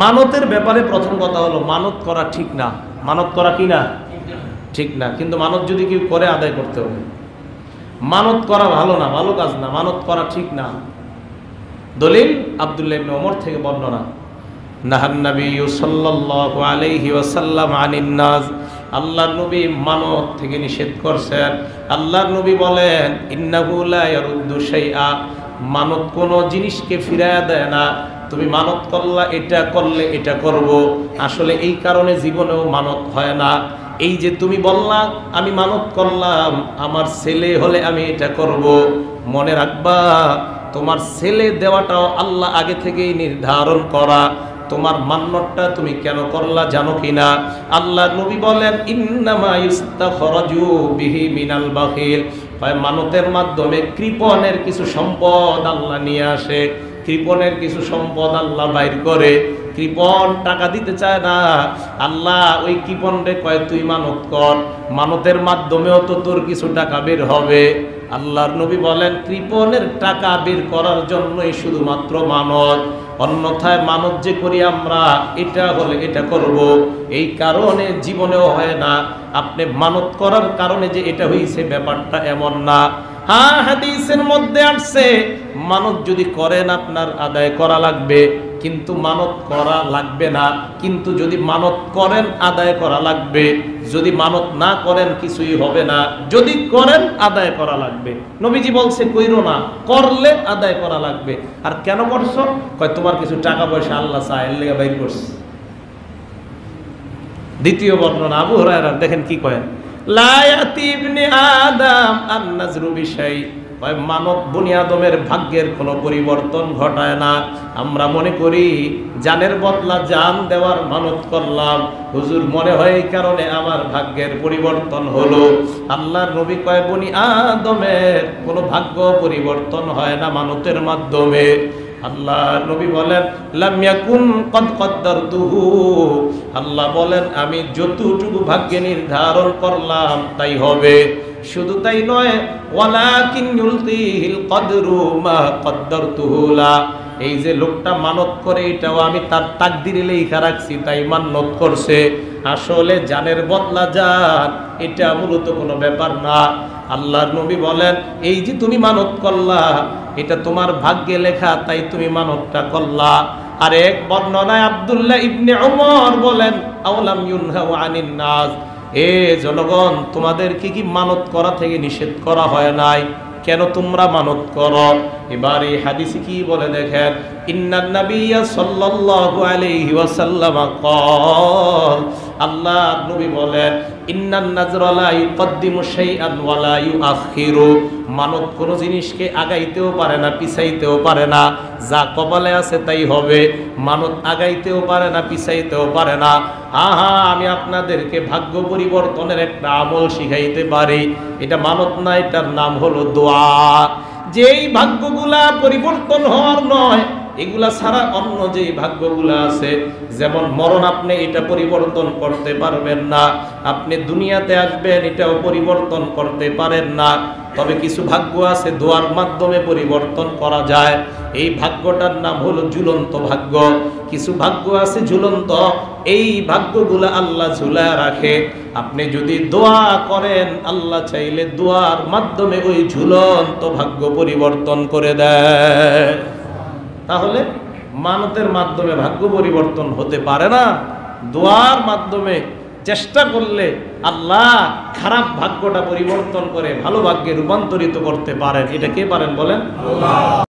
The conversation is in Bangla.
মানতের ব্যাপারে প্রথম কথা হলো মানত করা ঠিক না। মানত করা কি না? ঠিক না। কিন্তু মানত যদি কেউ করে আদায় করতে হবে। মানত করা ভালো না, ভালো কাজ না, মানত করা ঠিক না। দলিল আব্দুল্লাহ ইবনে ওমর থেকে বর্ণনা, নাহান নবী সাল্লাল্লাহু আলাইহি ওয়াসাল্লাম আনিন নাজ, আল্লাহর নবী মানত থেকে নিষেধ করছেন। আল্লাহর নবী বলেন ইন্নাহু লা ইয়ারুদ্দু শাইআ, মানত কোন জিনিসকে ফিরায়া দেয় না। তুমি মানত করলা, এটা করলে এটা করব, আসলে এই কারণে জীবনেও মানত হয় না। এই যে তুমি বললা আমি মানত করলাম আমার ছেলে হলে আমি এটা করব, মনে রাখবা তোমার ছেলে দেওয়াটাও আল্লাহ আগে থেকেই নির্ধারণ করা। তোমার মান্যতটা তুমি কেন করলা জানো কিনা? আল্লাহ নবী বলেন ইন্নামা ইস্তাখরাজু বিহি মিনাল বাখিল, মানতের মাধ্যমে কৃপণের কিছু সম্পদ আল্লাহ নিয়ে আসে, কৃপণের কিছু সম্পদ আল্লাহ বাইর করে। কৃপণ টাকা দিতে চায় না, আল্লাহ ওই কৃপণরে কয় তুই মানত কর, মানতের মাধ্যমেও তো তোর কিছু টাকা বের হবে। আল্লাহর নবী বলেন কৃপণের টাকা বের করার জন্যই শুধুমাত্র মানত, অন্যথায় মানত যে করি আমরা এটা হলে এটা করব, এই কারণে জীবনেও হয় না। আপনি মানত করার কারণে যে এটা হয়েছে ব্যাপারটা এমন না। হ্যাঁ, হাদিসের মধ্যে আসছে মানত যদি করেন আপনার আদায় করা লাগবে, কিন্তু মানত করা লাগবে না। কিন্তু যদি মানত করেন আদায় করা লাগবে, যদি মানত না করেন কিছুই হবে না, যদি করেন আদায় করা লাগবে। নবীজি বলছে কইরো না, করলে আদায় করা লাগবে। আর কেন করছো? কয় তোমার কিছু টাকা পয়সা আল্লাহ চায়, এর লেগে বাইর করছে। দ্বিতীয় বর্ণনা আবু হুরায়রা, দেখেন কি কয়, লা ইয়াতি ইবনে আদম আন-নাজরু বিশাই, মানব বনি আদমের ভাগ্যের কোনো পরিবর্তন ঘটায় না। আমরা মনে করি জানের বদলা জান দেওয়ার মানত করলাম, হুজুর মনে হয় এই কারণে আমার ভাগ্যের পরিবর্তন হলো। আল্লাহর নবী কয় বনি আদমের কোনো ভাগ্য পরিবর্তন হয় না মানতের মাধ্যমে। আল্লাহ নবী বলেন লাম ইয়াকুন কদ কদ্দারতুহু, আল্লাহ বলেন আমি যতটুকু ভাগ্যে নির্ধারণ করলাম তাই হবে। শুধু তাই নয়, ওয়ালাকিন ইউলতিহিল কদরু মা কদ্দারতুহু লা, এই যে লোকটা মানত করে এটাও আমি তার তাকদিরে লেখা রাখছি তাই মানত করছে। আসলে জানের বদলা জান, এটা মূলত কোনো ব্যাপার না। আল্লাহর নবী বলেন এই যে তুমি মানত করলা এটা তোমার ভাগ্যে লেখা তাই তুমি মানতটা করলা। আর এক বর্ণনায় আব্দুল্লাহ ইবনে ওমর বলেন আওলাম ইউনহাউ আনিন নাজ, এ জনগণ তোমাদের কি মানত করা থেকে নিষেধ করা হয় নাই? কেন তোমরা মানত করো? এবার এই হাদিসে কি বলে দেখেন, ইন্নান নাবিয়্যা সাল্লাল্লাহু আলাইহি ওয়াসাল্লাম ক্বাল, আল্লাহ নবী বলেন ইন্নান নাজরা লা ইউকদ্দিমু শাইআন ওয়া লা ইউআখিরু, মানত কোন জিনিসকে আগাইতেও পারে না পিছাইতেও পারে না, যা কপালে আছে তাই হবে। মানত আগাইতেও পারে না পিছাইতেও পারে না। হ্যাঁ, আমি আপনাদেরকে ভাগ্য পরিবর্তনের একটা আমল শিখাইতে পারি, এটা মানত না, এটার নাম হলো দোয়া। যেই ভাগ্যগুলা পরিবর্তন হওয়ার নয়, এগুলা ছাড়া অন্য যেই ভাগ্যগুলা আছে, যেমন মরণ আপনি এটা পরিবর্তন করতে পারবেন না, আপনি দুনিয়াতে আসবেন এটাও পরিবর্তন করতে পারেন না, তবে কিছু ভাগ্য আছে দোয়ার মাধ্যমে পরিবর্তন করা যায়। এই ভাগ্যটার নাম হলো ঝুলন্ত ভাগ্য। কিছু ভাগ্য আছে ঝুলন্ত, এই ভাগ্যগুলো আল্লাহ ঝুলায় রাখে। আপনি যদি দোয়া করেন আল্লাহ চাইলে দোয়ার মাধ্যমে ওই ঝুলন্ত ভাগ্য পরিবর্তন করে দেয়। তাহলে মানতের মাধ্যমে ভাগ্য পরিবর্তন হতে পারে না, দোয়ার মাধ্যমে চেষ্টা করলে আল্লাহ খারাপ ভাগ্যটা পরিবর্তন করে ভালো ভাগ্যে রূপান্তরিত করতে পারেন। এটা কে পারেন বলেন? আল্লাহ।